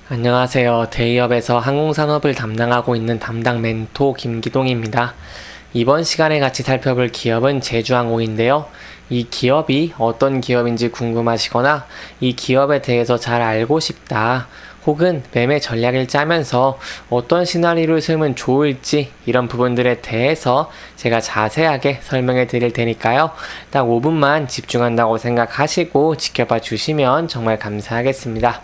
안녕하세요. 대기업에서 항공산업을 담당하고 있는 담당 멘토 김기동입니다. 이번 시간에 같이 살펴볼 기업은 제주항공인데요. 이 기업이 어떤 기업인지 궁금하시거나 이 기업에 대해서 잘 알고 싶다, 혹은 매매 전략을 짜면서 어떤 시나리오를 쓰면 좋을지 이런 부분들에 대해서 제가 자세하게 설명해 드릴 테니까요. 딱 5분만 집중한다고 생각하시고 지켜봐 주시면 정말 감사하겠습니다.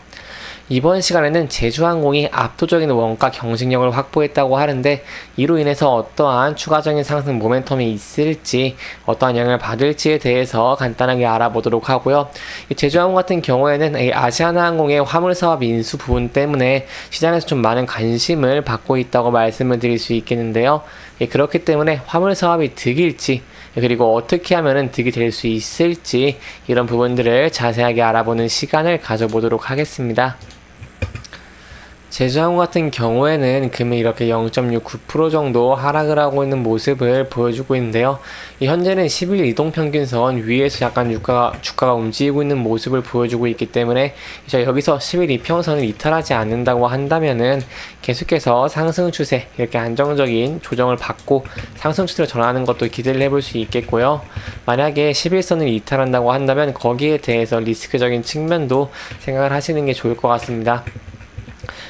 이번 시간에는 제주항공이 압도적인 원가 경쟁력을 확보했다고 하는데, 이로 인해서 어떠한 추가적인 상승 모멘텀이 있을지, 어떠한 영향을 받을지에 대해서 간단하게 알아보도록 하고요. 제주항공 같은 경우에는 이 아시아나항공의 화물사업 인수 부분 때문에 시장에서 좀 많은 관심을 받고 있다고 말씀을 드릴 수 있겠는데요. 그렇기 때문에 화물사업이 득일지, 그리고 어떻게 하면 득이 될 수 있을지 이런 부분들을 자세하게 알아보는 시간을 가져보도록 하겠습니다. 제주항공 같은 경우에는 금일 이렇게 0.69% 정도 하락을 하고 있는 모습을 보여주고 있는데요. 현재는 10일 이동평균선 위에서 약간 주가가 움직이고 있는 모습을 보여주고 있기 때문에 여기서 10일 이평선을 이탈하지 않는다고 한다면은 계속해서 상승 추세, 이렇게 안정적인 조정을 받고 상승 추세로 전환하는 것도 기대를 해볼 수 있겠고요. 만약에 11선을 이탈한다고 한다면 거기에 대해서 리스크적인 측면도 생각을 하시는 게 좋을 것 같습니다.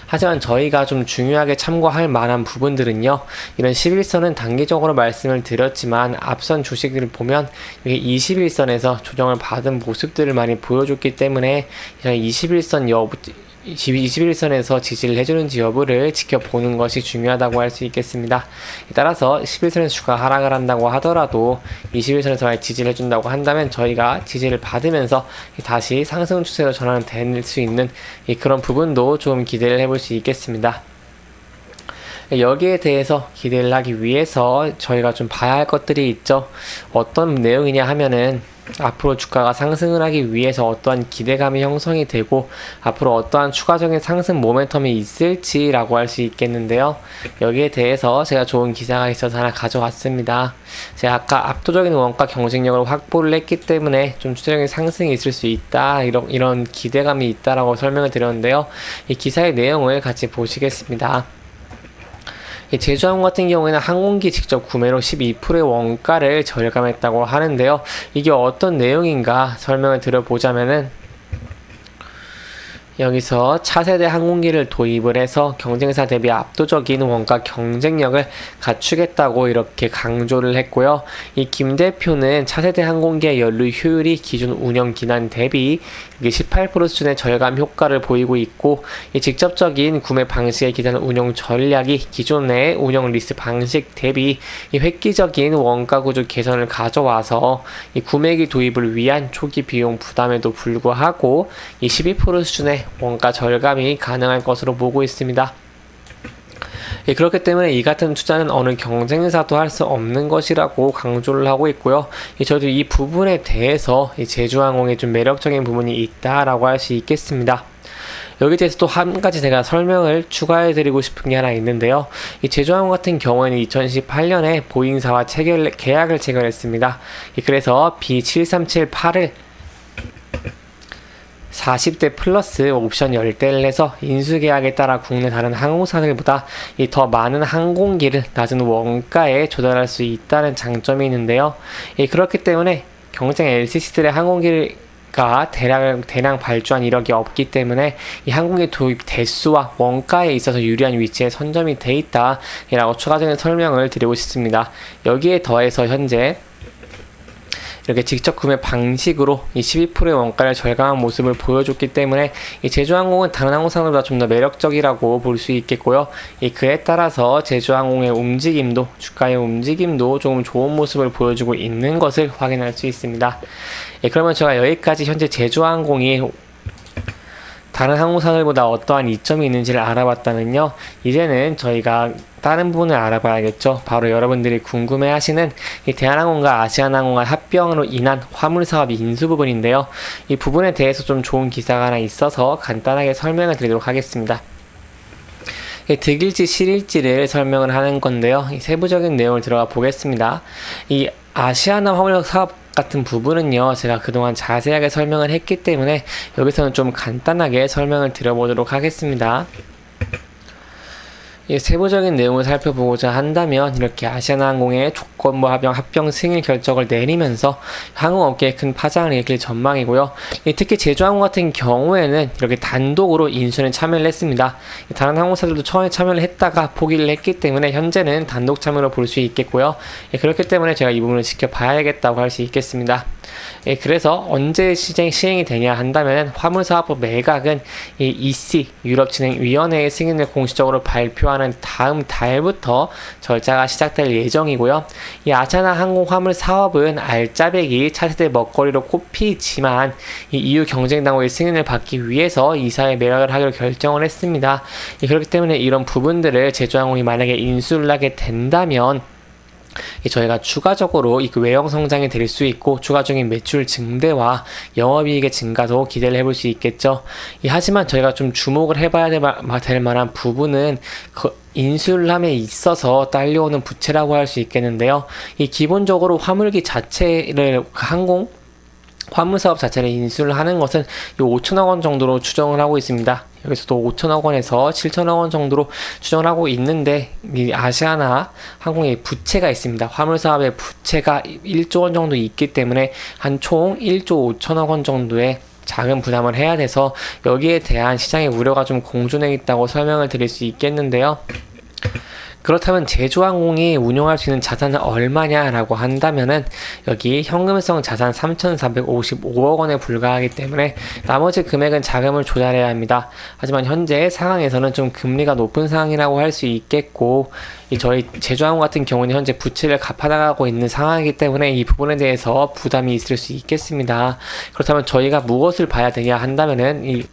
하지만 저희가 좀 중요하게 참고할 만한 부분들은요, 이런 11선은 단기적으로 말씀을 드렸지만 앞선 주식들을 보면 이게 21선에서 조정을 받은 모습들을 많이 보여줬기 때문에 21선에서 지지를 해주는지 여부를 지켜보는 것이 중요하다고 할 수 있겠습니다. 따라서 11선에서 주가 하락을 한다고 하더라도 21선에서 지지를 해준다고 한다면 저희가 지지를 받으면서 다시 상승 추세로 전환될 수 있는 그런 부분도 좀 기대를 해볼 수 있겠습니다. 여기에 대해서 기대를 하기 위해서 저희가 좀 봐야 할 것들이 있죠. 어떤 내용이냐 하면은 앞으로 주가가 상승을 하기 위해서 어떠한 기대감이 형성이 되고 앞으로 어떠한 추가적인 상승 모멘텀이 있을지라고 할 수 있겠는데요. 여기에 대해서 제가 좋은 기사가 있어서 하나 가져왔습니다. 제가 아까 압도적인 원가 경쟁력을 확보를 했기 때문에 좀 추세적인 상승이 있을 수 있다, 이런 기대감이 있다라고 설명을 드렸는데요. 이 기사의 내용을 같이 보시겠습니다. 제주항공 같은 경우에는 항공기 직접 구매로 12%의 원가를 절감했다고 하는데요. 이게 어떤 내용인가 설명을 드려보자면은, 여기서 차세대 항공기를 도입을 해서 경쟁사 대비 압도적인 원가 경쟁력을 갖추겠다고 이렇게 강조를 했고요. 이 김 대표는 차세대 항공기의 연료 효율이 기존 운영 기간 대비 18% 수준의 절감 효과를 보이고 있고, 이 직접적인 구매 방식의 기존 운영 전략이 기존의 운영 리스 방식 대비 이 획기적인 원가 구조 개선을 가져와서 이 구매기 도입을 위한 초기 비용 부담에도 불구하고 이 12% 수준의 원가 절감이 가능할 것으로 보고 있습니다. 그렇기 때문에 이 같은 투자는 어느 경쟁사도 할 수 없는 것이라고 강조를 하고 있고요. 저도 이 부분에 대해서 제주항공에 좀 매력적인 부분이 있다라고 할 수 있겠습니다. 여기에 대해서 또 한 가지 제가 설명을 추가해 드리고 싶은 게 하나 있는데요. 이 제주항공 같은 경우에는 2018년에 보잉사와 계약을 체결했습니다. 그래서 B7378을 40대 플러스 옵션 10대를 해서 인수계약에 따라 국내 다른 항공사들보다 더 많은 항공기를 낮은 원가에 조달할 수 있다는 장점이 있는데요. 그렇기 때문에 경쟁 LCC들의 항공기가 대량 발주한 이력이 없기 때문에 이 항공기 도입 대수와 원가에 있어서 유리한 위치에 선점이 돼 있다라고 추가적인 설명을 드리고 싶습니다. 여기에 더해서 현재 이렇게 직접 구매 방식으로 이 12%의 원가를 절감한 모습을 보여줬기 때문에 이 제주항공은 다른 항공사들보다 좀 더 매력적이라고 볼 수 있겠고요. 그에 따라서 제주항공의 움직임도, 주가의 움직임도 조금 좋은 모습을 보여주고 있는 것을 확인할 수 있습니다. 그러면 제가 여기까지 현재 제주항공이 다른 항공사들보다 어떠한 이점이 있는지를 알아봤다면요, 이제는 저희가 다른 부분을 알아봐야겠죠. 바로 여러분들이 궁금해하시는 이 대한항공과 아시아나항공과 합병으로 인한 화물사업 인수 부분인데요. 이 부분에 대해서 좀 좋은 기사가 하나 있어서 간단하게 설명을 드리도록 하겠습니다. 득일지 실일지를 설명을 하는 건데요. 이 세부적인 내용을 들어가 보겠습니다. 이 아시아나 화물사업 같은 부분은요, 제가 그동안 자세하게 설명을 했기 때문에 여기서는 좀 간단하게 설명을 드려보도록 하겠습니다. 세부적인 내용을 살펴보고자 한다면 이렇게 아시아나항공의 조건부 합병 승인 결정을 내리면서 항공업계에 큰 파장을 일으킬 전망이고요. 특히 제주항공 같은 경우에는 이렇게 단독으로 인수에 참여를 했습니다. 다른 항공사들도 처음에 참여를 했다가 포기를 했기 때문에 현재는 단독 참여로 볼 수 있겠고요. 그렇기 때문에 제가 이 부분을 지켜봐야겠다고 할 수 있겠습니다. 그래서 언제 시행이 되냐 한다면 화물사업부 매각은 이 EC 유럽진행위원회의 승인을 공식적으로 발표하는 다음 달부터 절차가 시작될 예정이고요. 이 아시아나항공 화물 사업은 알짜배기 차세대 먹거리로 꼽히지만 이 EU 경쟁당국의 승인을 받기 위해서 이사에 매각을 하기로 결정을 했습니다. 그렇기 때문에 이런 부분들을 제주항공이 만약에 인수를 하게 된다면 저희가 추가적으로 이 외형 성장이 될 수 있고 추가적인 매출 증대와 영업이익의 증가도 기대를 해볼 수 있겠죠. 하지만 저희가 좀 주목을 해봐야 될 만한 부분은 인수함에 있어서 딸려오는 부채라고 할 수 있겠는데요. 기본적으로 화물기 자체를 화물사업 자체를 인수를 하는 것은 5천억 원 정도로 추정을 하고 있습니다. 여기서도 5천억 원에서 7천억 원 정도로 추정을 하고 있는데 이 아시아나 항공의 부채가 있습니다. 화물사업의 부채가 1조 원 정도 있기 때문에 한 총 1조 5천억 원 정도의 작은 부담을 해야 돼서 여기에 대한 시장의 우려가 좀 공존해 있다고 설명을 드릴 수 있겠는데요. 그렇다면 제주항공이 운용할 수 있는 자산은 얼마냐라고 한다면은 여기 현금성 자산 3,455억 원에 불과하기 때문에 나머지 금액은 자금을 조달해야 합니다. 하지만 현재 상황에서는 좀 금리가 높은 상황이라고 할 수 있겠고 저희 제주항공 같은 경우는 현재 부채를 갚아나가고 있는 상황이기 때문에 이 부분에 대해서 부담이 있을 수 있겠습니다. 그렇다면 저희가 무엇을 봐야 되냐 한다면은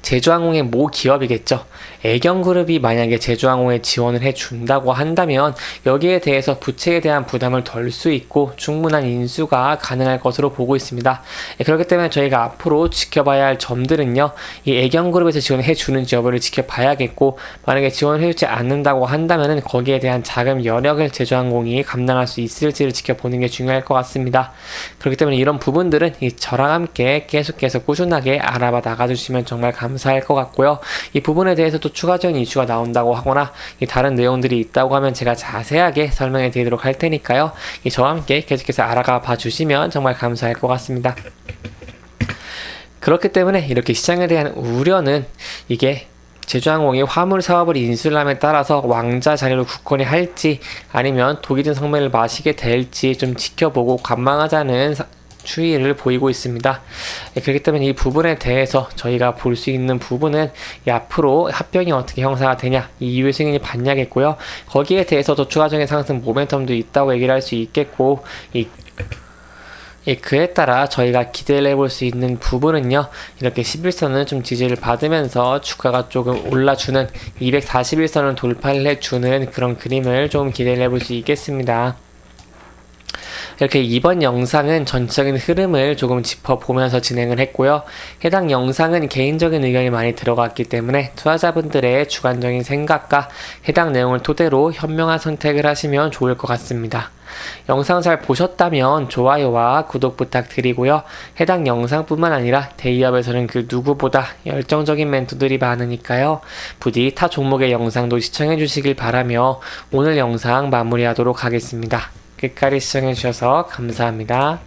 제주항공의 모 기업이겠죠. 애경그룹이 만약에 제주항공에 지원을 해준다고 한다면 여기에 대해서 부채에 대한 부담을 덜 수 있고 충분한 인수가 가능할 것으로 보고 있습니다. 그렇기 때문에 저희가 앞으로 지켜봐야 할 점들은요. 이 애경그룹에서 지원해주는지 여부를 지켜봐야겠고 만약에 지원해주지 않는다고 한다면 거기에 대한 자금 여력을 제주항공이 감당할 수 있을지를 지켜보는 게 중요할 것 같습니다. 그렇기 때문에 이런 부분들은 저랑 함께 계속해서 꾸준하게 알아봐 나가주시면 정말 감사할 것 같고요. 이 부분에 대해서도 추가적인 이슈가 나온다고 하거나 다른 내용들이 있다고 하면 제가 자세하게 설명해 드리도록 할 테니까요. 저와 함께 계속해서 알아가 봐 주시면 정말 감사할 것 같습니다. 그렇기 때문에 이렇게 시장에 대한 우려는 이게 제주항공이 화물 사업을 인수를 함에 따라서 왕자 자리로 굳건히 할지 아니면 독이 든 성매를 마시게 될지 좀 지켜보고 관망하자는 추이를 보이고 있습니다. 그렇기 때문에 이 부분에 대해서 저희가 볼 수 있는 부분은 앞으로 합병이 어떻게 형성가 되냐, 이 이후의 승인이 받냐겠고요. 거기에 대해서도 추가적인 상승 모멘텀도 있다고 얘기를 할 수 있겠고 그에 따라 저희가 기대를 해볼 수 있는 부분은요. 이렇게 11선은 좀 지지를 받으면서 주가가 조금 올라주는 241선을 돌파를 해주는 그런 그림을 좀 기대를 해볼 수 있겠습니다. 이렇게 이번 영상은 전체적인 흐름을 조금 짚어보면서 진행을 했고요. 해당 영상은 개인적인 의견이 많이 들어갔기 때문에 투자자분들의 주관적인 생각과 해당 내용을 토대로 현명한 선택을 하시면 좋을 것 같습니다. 영상 잘 보셨다면 좋아요와 구독 부탁드리고요. 해당 영상뿐만 아니라 대기업에서는 그 누구보다 열정적인 멘토들이 많으니까요. 부디 타 종목의 영상도 시청해 주시길 바라며 오늘 영상 마무리하도록 하겠습니다. 끝까지 시청해주셔서 감사합니다.